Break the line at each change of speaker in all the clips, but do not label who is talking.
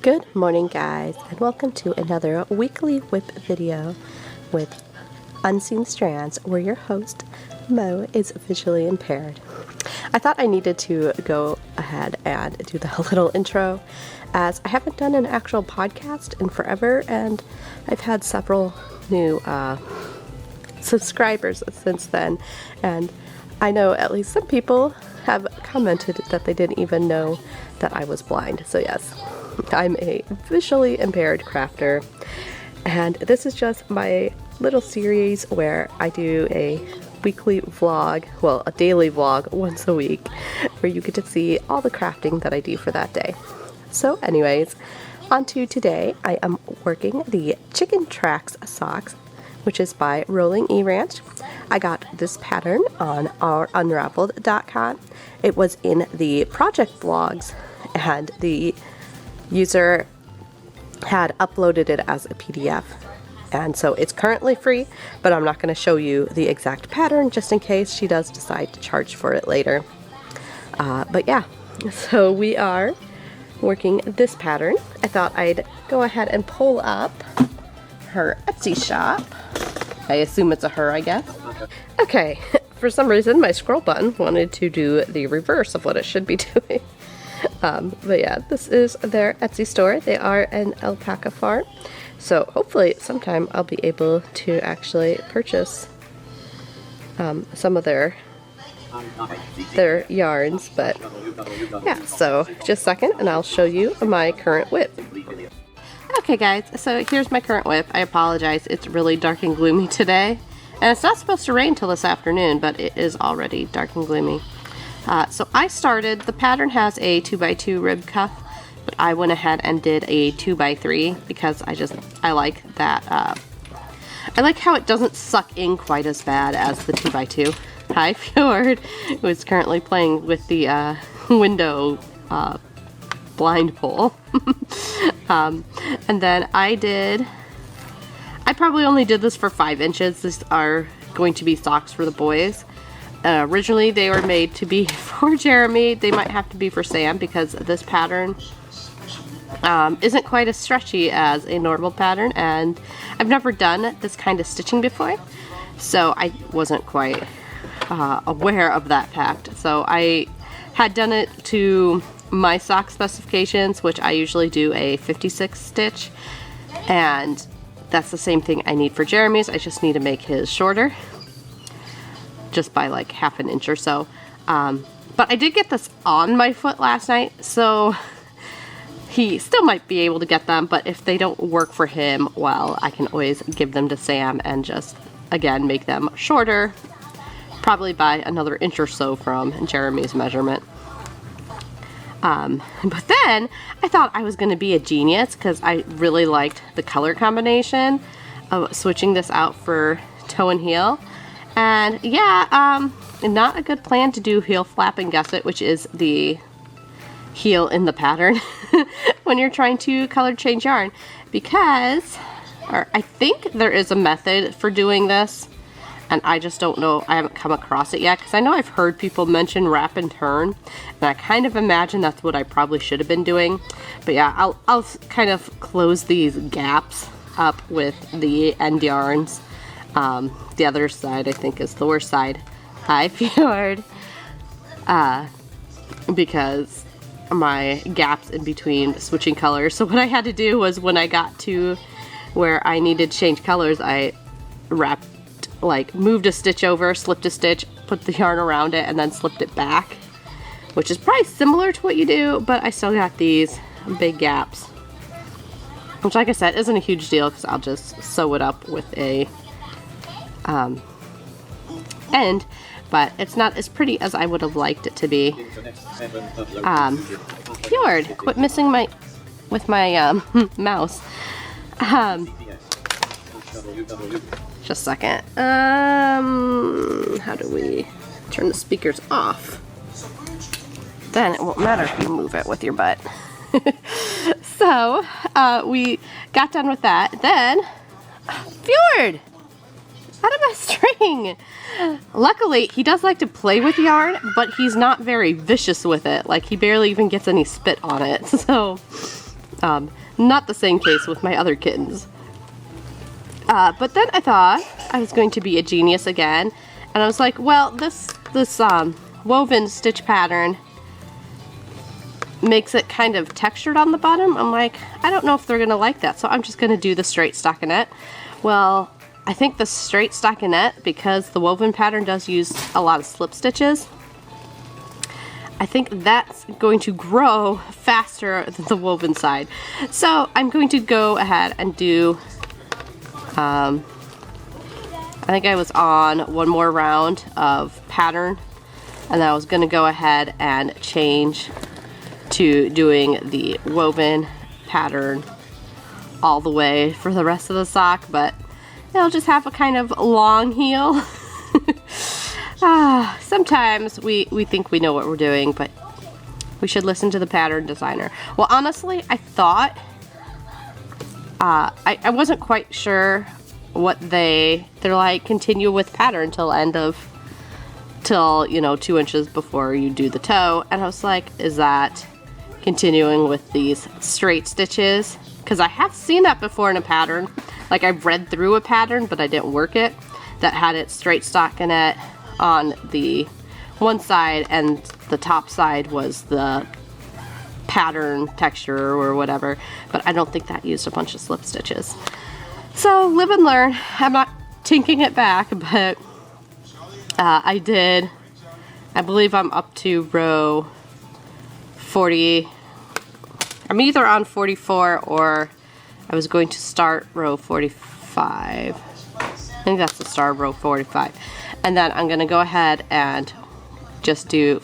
Good morning, guys, and welcome to another weekly whip video with Unseen Strands, where your host, Mo, is visually impaired. I thought I needed to go ahead and do the little intro, as I haven't done an actual podcast in forever, and I've had several new subscribers since then, and I know at least some people have commented that they didn't even know that I was blind. So yes, I'm a visually impaired crafter, and this is just my little series where I do a weekly vlog, well, a daily vlog once a week, where you get to see all the crafting that I do for that day. So anyways, on to today. I am working the Chicken Tracks socks, which is by rollingeranch. I got this pattern on OurUnraveled.com. It was in the project blogs, and the user had uploaded it as a PDF. And so it's currently free, but I'm not going to show you the exact pattern just in case she does decide to charge for it later. But yeah, so we are working this pattern. I thought I'd go ahead and pull up her Etsy shop. I assume it's a her, I guess. Okay, for some reason my scroll button wanted to do the reverse of what it should be doing. But yeah, this is their Etsy store. They are an alpaca farm. So hopefully sometime I'll be able to actually purchase some of their yarns. But yeah, so just a second and I'll show you my current whip. Okay guys, so here's my current whip. I apologize, it's really dark and gloomy today. And it's not supposed to rain till this afternoon, but it is already dark and gloomy. So I started, the pattern has a 2x2 rib cuff, but I went ahead and did a 2x3 because I like that, I like how it doesn't suck in quite as bad as the 2x2. Hi Fjord, who is currently playing with the window blind pole. And then I probably only did this for 5 inches. These are going to be socks for the boys. Originally they were made to be for Jeremy. They might have to be for Sam because this pattern isn't quite as stretchy as a normal pattern, and I've never done this kind of stitching before, so I wasn't quite aware of that fact. So I had done it to my sock specifications, which I usually do a 56 stitch, and that's the same thing I need for Jeremy's. I just need to make his shorter, just by like half an inch or so. But I did get this on my foot last night, so he still might be able to get them, but if they don't work for him, well, I can always give them to Sam and just, again, make them shorter, probably by another inch or so from Jeremy's measurement. But then I thought I was going to be a genius because I really liked the color combination of switching this out for toe and heel. And yeah, not a good plan to do heel flap and gusset, which is the heel in the pattern, when you're trying to color change yarn, because, or I think there is a method for doing this, and I just don't know, I haven't come across it yet, because I know I've heard people mention wrap and turn, and I kind of imagine that's what I probably should have been doing. But yeah, I'll kind of close these gaps up with the end yarns. The other side, I think, is the worst side. Hi, Fjord. Because my gaps in between switching colors. So what I had to do was, when I got to where I needed to change colors, I wrapped, like, moved a stitch over, slipped a stitch, put the yarn around it, and then slipped it back, which is probably similar to what you do, but I still got these big gaps, which, like I said, isn't a huge deal because I'll just sew it up with a end, but it's not as pretty as I would have liked it to be. Fjord, quit messing with my mouse. Just a second. How do we turn the speakers off? Then it won't matter if you move it with your butt. So we got done with that. Then Fjord, out of my string. Luckily, he does like to play with yarn, but he's not very vicious with it. Like, he barely even gets any spit on it. So Not the same case with my other kittens. But then I thought I was going to be a genius again, and I was like, well, this woven stitch pattern makes it kind of textured on the bottom. I'm like, I don't know if they're gonna like that, so I'm just gonna do the straight stockinette. Well, I think the straight stockinette, because the woven pattern does use a lot of slip stitches, I think that's going to grow faster than the woven side. So I'm going to go ahead and do, I think I was on one more round of pattern, and then I was gonna go ahead and change to doing the woven pattern all the way for the rest of the sock, but it'll just have a kind of long heel. Sometimes we think we know what we're doing, but we should listen to the pattern designer. Well, honestly, I thought, I wasn't quite sure what they're like, continue with pattern till you know, 2 inches before you do the toe, and I was like, is that continuing with these straight stitches? Because I have seen that before in a pattern. Like, I've read through a pattern, but I didn't work it, that had it straight stockinette on the one side, and the top side was the pattern texture or whatever, but I don't think that used a bunch of slip stitches. So live and learn. I'm not tinking it back, but I did, I believe I'm up to row 40. I'm either on 44 or I was going to start row 45. I think that's the start of row 45. And then I'm going to go ahead and just do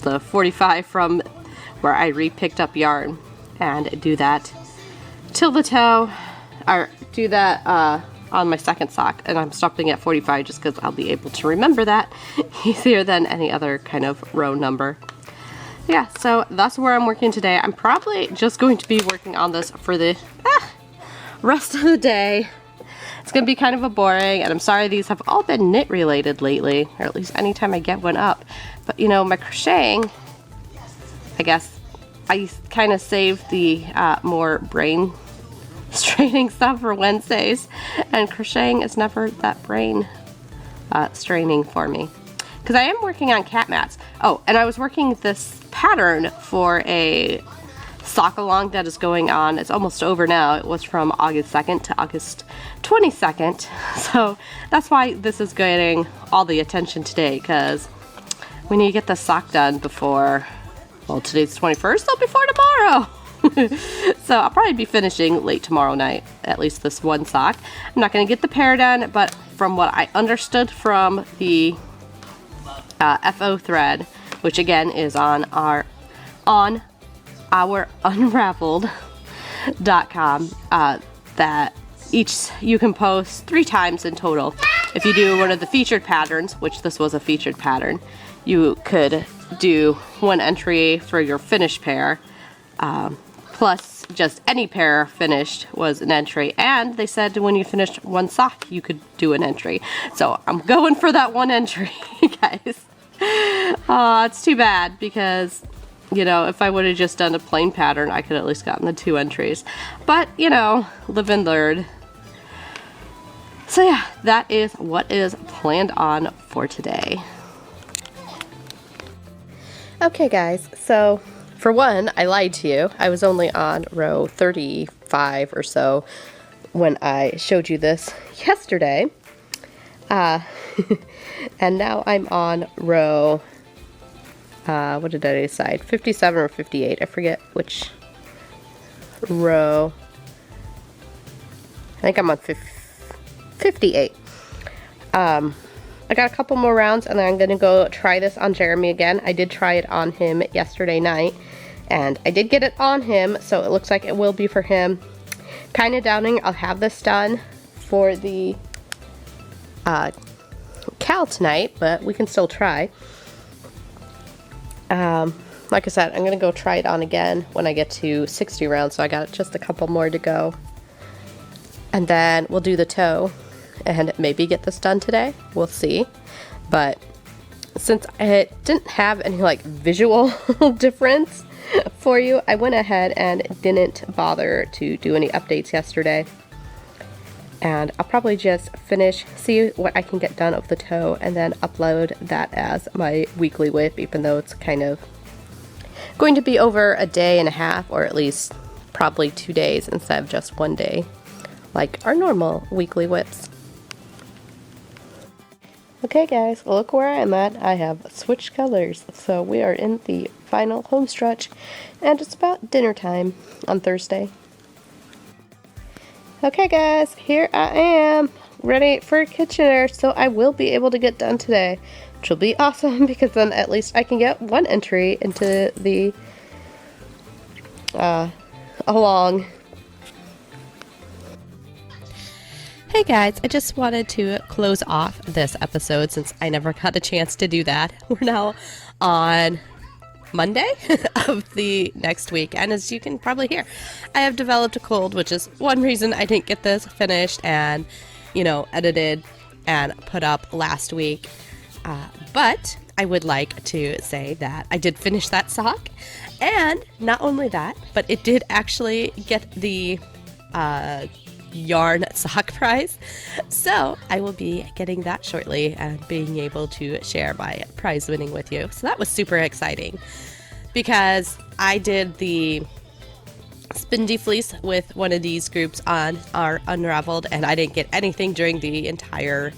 the 45 from where I re-picked up yarn, and do that till the toe, or do that on my second sock, and I'm stopping at 45 just because I'll be able to remember that easier than any other kind of row number. Yeah, so that's where I'm working today. I'm probably just going to be working on this for the rest of the day. It's going to be kind of a boring, and I'm sorry these have all been knit related lately, or at least anytime I get one up. But you know, my crocheting, I guess I kind of saved the more brain straining stuff for Wednesdays, and crocheting is never that brain straining for me. Because I am working on cat mats. Oh, and I was working this pattern for a sock along that is going on. It's almost over now. It was from August 2nd to August 22nd. So that's why this is getting all the attention today, because we need to get the sock done before, well, today's 21st, so before tomorrow. So I'll probably be finishing late tomorrow night, at least this one sock. I'm not going to get the pair done, but from what I understood from the FO thread, which again is on OurUnraveled.com, that you can post 3 times in total. If you do one of the featured patterns, which this was a featured pattern, you could do 1 entry for your finished pair, plus just any pair finished was an entry, and they said when you finished 1 sock you could do an entry. So I'm going for that 1 entry, guys. It's too bad, because you know, if I would have just done a plain pattern, I could at least gotten the 2 entries. But you know, live and learn. So yeah, that is what is planned on for today. Okay guys, so for one, I lied to you. I was only on row 35 or so when I showed you this yesterday. And now I'm on row, what did I decide? 57 or 58. I forget which row. I think I'm on 58. I got a couple more rounds, and then I'm going to go try this on Jeremy again. I did try it on him yesterday night, and I did get it on him, so it looks like it will be for him. Kind of doubting I'll have this done for the Cal tonight, but we can still try. Like I said, I'm going to go try it on again when I get to 60 rounds, so I got just a couple more to go. And then we'll do the toe and maybe get this done today. We'll see. But since it didn't have any like visual difference for you, I went ahead and didn't bother to do any updates yesterday. And I'll probably just see what I can get done of the toe, and then upload that as my weekly whip, even though it's kind of going to be over a day and a half, or at least probably 2 days instead of just 1 day, like our normal weekly whips. Okay guys, look where I'm at. I have switched colors, so we are in the final home stretch, and it's about dinner time on Thursday. Okay guys, here I am, ready for Kitchener, so I will be able to get done today, which will be awesome because then at least I can get one entry into the along. Hey guys, I just wanted to close off this episode since I never got a chance to do that. We're now on Monday of the next week, and as you can probably hear, I have developed a cold, which is one reason I didn't get this finished and, edited and put up last week. But I would like to say that I did finish that sock, and not only that, but it did actually get the yarn sock prize, so I will be getting that shortly and being able to share my prize winning with you. So that was super exciting because I did the Spindy Fleece with one of these groups on OurUnraveled, and I didn't get anything during the entire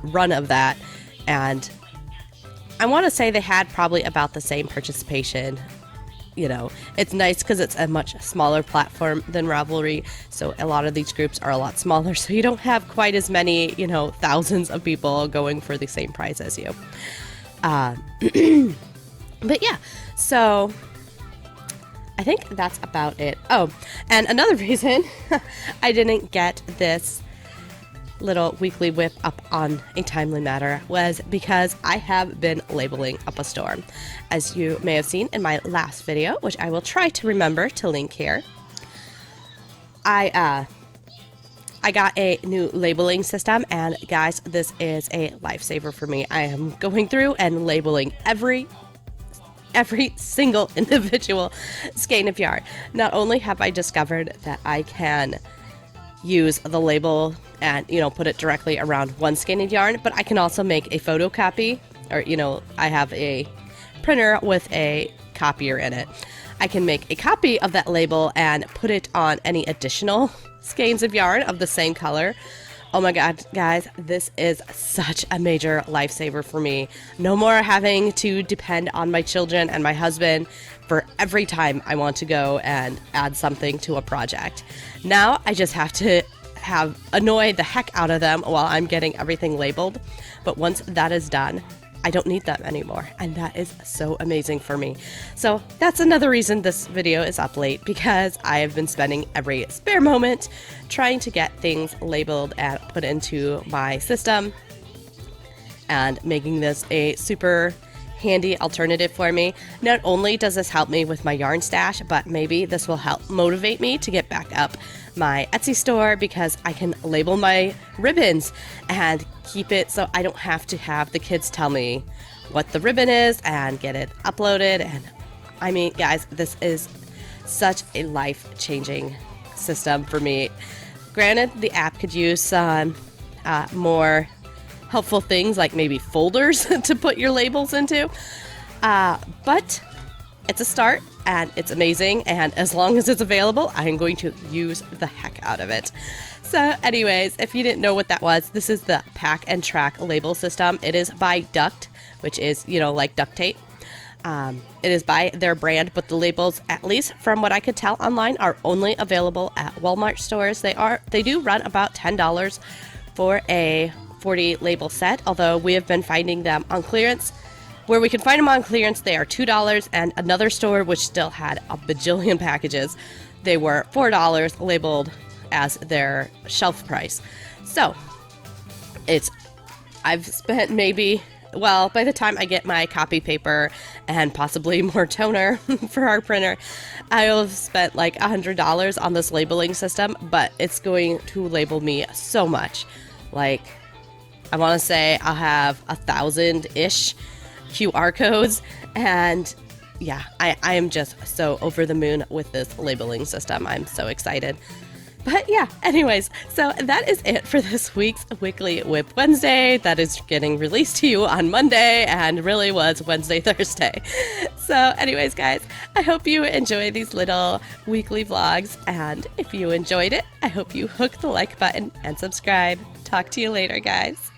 run of that, and I want to say they had probably about the same participation. It's nice because it's a much smaller platform than Ravelry, so a lot of these groups are a lot smaller, so you don't have quite as many, thousands of people going for the same prize as you. But yeah, so I think that's about it. Oh, and another reason I didn't get this little weekly whip up on a timely matter was because I have been labeling up a store. As you may have seen in my last video, which I will try to remember to link here, I got a new labeling system, and guys, this is a lifesaver for me. I am going through and labeling every single individual skein of yarn. Not only have I discovered that I can use the label and put it directly around one skein of yarn, but I can also make a photocopy, or I have a printer with a copier in it. I can make a copy of that label and put it on any additional skeins of yarn of the same color. Oh my god, guys, this is such a major lifesaver for me. No more having to depend on my children and my husband for every time I want to go and add something to a project. Now I just have to annoy the heck out of them while I'm getting everything labeled. But once that is done, I don't need them anymore, and that is so amazing for me. So that's another reason this video is up late, because I have been spending every spare moment trying to get things labeled and put into my system, and making this a super handy alternative for me. Not only does this help me with my yarn stash, but maybe this will help motivate me to get back up my Etsy store, because I can label my ribbons and keep it so I don't have to have the kids tell me what the ribbon is and get it uploaded. And I mean, guys, this is such a life-changing system for me. Granted, the app could use some more helpful things, like maybe folders to put your labels into, but it's a start, and it's amazing, and as long as it's available, I'm going to use the heck out of it. So anyways, if you didn't know what that was, this is the Pack and Track label system. It is by Duct, which is, like duct tape. It is by their brand, but the labels, at least from what I could tell online, are only available at Walmart stores. They do run about $10 for a 40 label set, although we have been finding them on clearance. Where we can find them on clearance, they are $2, and another store, which still had a bajillion packages, they were $4 labeled as their shelf price. So I've spent maybe, well, by the time I get my copy paper and possibly more toner for our printer, I'll have spent like $100 on this labeling system, but it's going to label me so much. Like, I want to say I'll have 1,000-ish QR codes, and yeah, I am just so over the moon with this labeling system. I'm so excited. But yeah, anyways, so that is it for this week's Weekly Whip Wednesday. That is getting released to you on Monday and really was Wednesday, Thursday. So anyways, guys, I hope you enjoy these little weekly vlogs. And if you enjoyed it, I hope you hook the like button and subscribe. Talk to you later, guys.